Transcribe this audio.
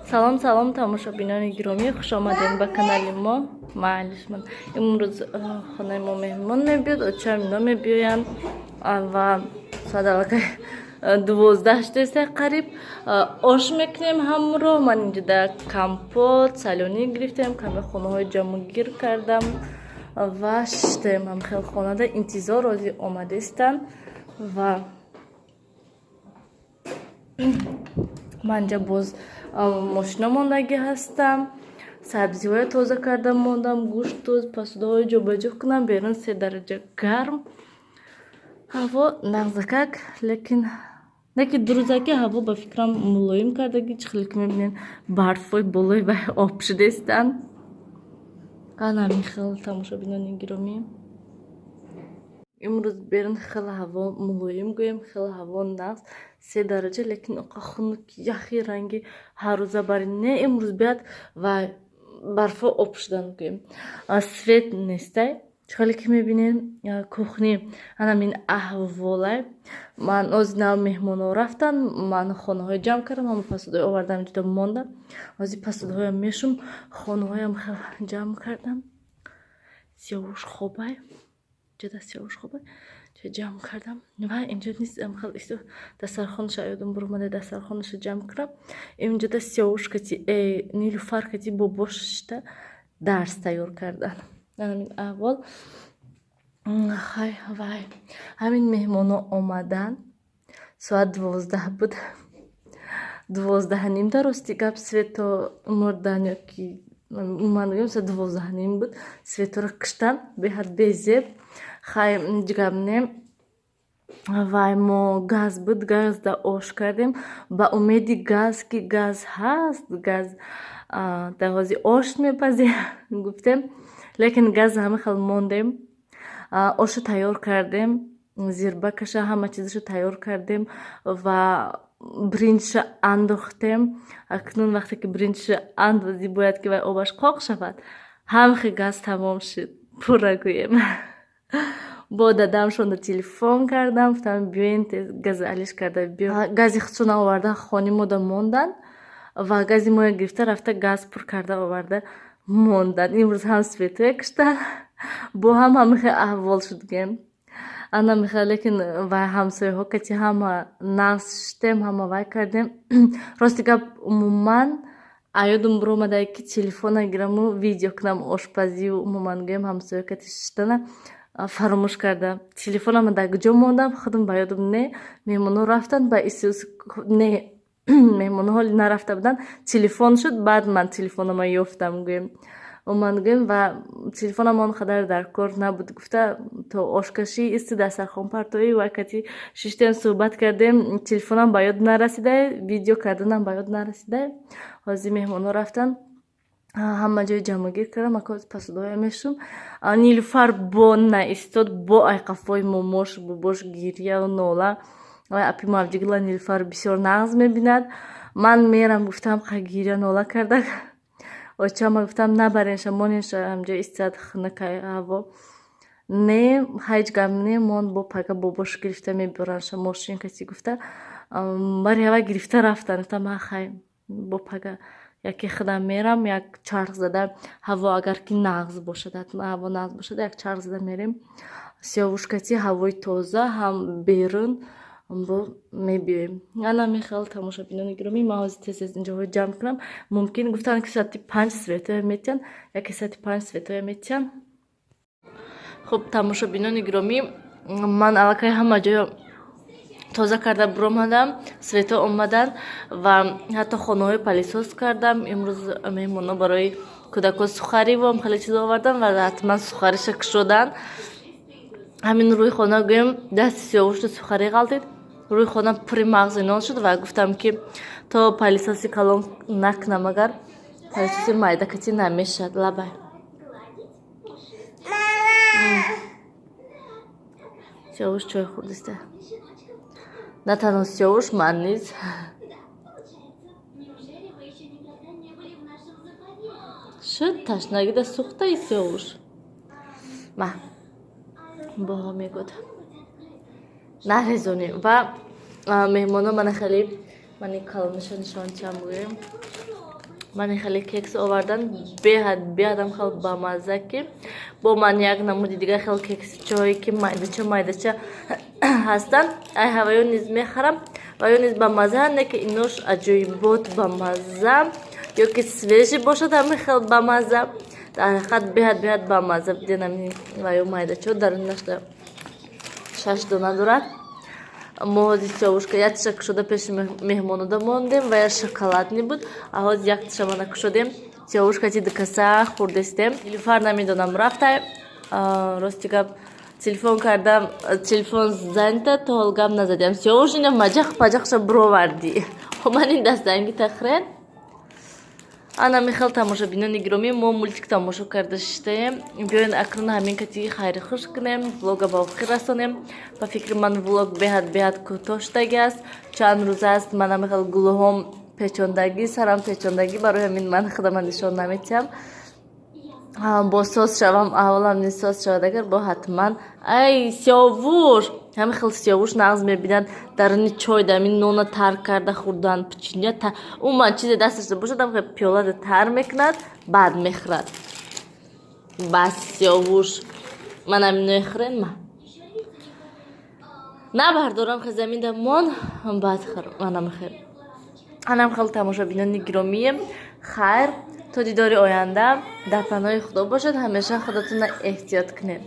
Салом салом тамошобинони гиромӣ, хуш омадем ба канали мо. Маълишман имрӯз хонаи мо меҳмон мебиёд, очам ино мебиёянд ва соат аллакай 12 қариб ош мекунем ҳамроҳ. Ман инҷода компот, салёнӣ гирифтем, каме хонаҳои ҷамъгир кардам ва шиштаем ҳам хел хонада интизор рози омадистанд ва ман ҷа боз мошина мондагӣ ҳастам. Сабзиҳои тоза кардам мондам, гӯшт тоз, посудаҳои ҷобаҷо кунам. Берун 3 дараҷа гарм, ҳаво нағзакак, лекин дурӯзаки ҳаво ба фикрам мулоим кардагӣ. Чӣ хеле ки мебинед барфҳои болои вай об шудастанд. ҳамин хел тамошобинони гиромӣ, имрӯз берун хеле ҳаво мулоим гӯем, хеле ҳаво нағз 3 дараҷа, лекин оқа хунук яхи ранги ҳарӯзабари не имрӯз биёд ва барфҳо об шудан гӯем. Свет нестай. Чӣ хеле ки мебинед кухни ҳамин аҳволай. Ман озинав меҳмонҳо рафтанд, ман хонаҳои ҷамъ кардам, ҳама посудаҳои овардам ҷудо монда. Ҳозир посудаҳоям мешум, хонаҳоям хел ҷамъ кардам. Сиёвуш хобай ҷуда сиёвуш хобай ҷамъ кардам ва инҷо низ хел исто дастархонша ёдам буромада дастархонша ҷамъ кардам. Инҷода сиёвуш кати нилуфар кати бо бошта дарс тайёр кардан. Ҳамин аҳвол хай вай ҳамин меҳмонҳо омадан. Соат 12 буд, 12:30 рости гап свето мурдан ёки ман гӯям соат 12:30 буд. Светоро киштан беҳад безеб. Хай ҷигабне вай мо газ буд, газда ош кардем ба умеди газ ки газ ҳаст, газ таҳози ош мепазӣ гуфтем, лекин газ ҳама хел мондем. Ошо тайёр кардем, зирбакаша ҳама чизашо тайёр кардем ва бринҷша андохтем. Акнун вақте ки бринҷша андозӣ бояд ки вай обаш қоқ шавад, ҳамахи газ тамом шуд. Пурра гӯем. Бо дадамшонда телефон кардам, гуфтам биёен тез гази алиш карда биё. Гази худшона оварда хони мода мондан ва гази моя гирифта рафта газ пур карда оварда мондан. Имрӯз ҳам светоя киштан, бо ҳам ҳамихе аҳвол шуд гӯем. Ана меха, лекин вай ҳамсояҳо кати ҳама нағз шуштем, ҳама вай кардем. Рости гап умуман аёдам буромада ки телефона гираму видео кунам ошпазию умуман гӯем ҳамсоя кати шуштана фаромӯш карда. Телефонама дар куҷо мондам, худам ба ёдам не меҳмонҳо рафтанд ба исус не меҳмонҳо нарафта буданд. Телефон шуд, баъд ман телефонама ёфтам гӯем. Уман гӯем ва телефонам он қадар дар кор набуд. Гуфта то ошкашӣ исти дастархонпартоӣ ва кати шиштем суҳбат кардем, телефонам ба ёд нарасидай, видео карданам ба ёд нарасидай. Ҳозир меҳмонҳо рафтанд, ҳама ҷои ҷамъгир кардам, акоз посудаҳоям мешум. Нилуфар бо наистод, бо айқафои момош бубош гирияу нола ва апи мавҷигила нилуфар бисёр нағз мебинад. Ман мерам гуфтам қа гирия нола кардак. Очама гуфтам набаренша моненша ҳамҷо истиад хунакай ҳаво. Не ҳеҷ гап не мон бо пага бобош гирифта мебаранша мошин кати гуфта. Бариҳава гирифта рафтан. Гуфтам хай бо пага яке худам мерам, як чарх зада ҳаво агар ки нағз бошад, ҳатма ҳаво нағз бошад, як чарх зада мерем. Сиёвуш кати ҳавои тоза ҳам берун бо мебиёем. Ана мехел тамошобинони гиромӣ, ман ҳозир тез инҷоҳо ҷамъ кунам. Мумкин гуфтанд ки соати 5 светоя метиҳанд, яке соати 5 светоя метиҳанд. Хуб, тамошобинони гиромӣ, ман аллакай ҳама ҷоё тоза карда буромадам, свето омадан ва ҳатто хонаҳои палисоз кардам. Имрӯз меҳмонҳо барои кӯдакҳо сухарӣ ва хеле чизо овардан ва ҳатман сухариша кушодан. ҳамин рӯи хона гӯем дасти сиёвушту сухарӣ ғалтид, рӯи хона пури мағзи нон шуд ва гуфтам ки то палисоси калон накунам, агар палисоси майда кати намешад лабай. сиёвуш чой хӯрдиста. На танҳо сиёвуш, ман низ. Шуд ташнагида сӯхтаи сиёвуш. Ма боҳо мегӯд нарезонем ва меҳмонҳо мана хеле мани калонашо нишон чам гӯем. من خیلی کیکس آوردن بیادم خیلی بامزه که با من یک نمودی دیگه خیلی کیکس چایی که مایدچه هستن ای هوایو نیز میخرم و یا نیز بامزه نه که اینوش عجیبات بامزه یا که سویجی باشد همه خیلی بامزه در حقیقت بیاد بامزه بدینم و یا مایدچه درونش 6 دونه دارد ما ҳозир сиёвушка як тиша кушода пеши меҳмонода мондем ва я шоколадни буд а ҳозир як тиша мана кушодем сиёвушка ти дикаса хурдестем нилуфар намедонам рафтай рости гап телефон кардам телефон занята то ҳол гап назадем сиёвуш ина маҷақ паҷақша бировардӣ мани дастанги тахрен ана михел тамошобинони гиромӣ мо мультик тамошо карда шидаем биёед акнун ҳамин кати хайри хуш кунем влога ба охир расонем ба фикри ман влог беҳад кӯтоҳ шудагӣ аст чанд рӯз аст мана михел гулҳом печондагӣ сарам печондагӣ барои ҳамин ман худама нишон намедиҳам бо соз шавам аввалам низ соз шавад агар бо ҳатман ай сиёвуш ҳами хел сиёвуш нағз мебинад даруни чой дамин нона тар карда хурдан пичиня уман чизе дасташда бошад ам пиёлада тар мекунад баъд мехӯрад бас сиёвуш манам нехӯрен ма набардорам хе заминда мон баъд манам хе анам хел тамошобинони гиромием хайр то дидори оянда дар паноҳи худо бошед ҳамеша худатонро эҳтиёт кунед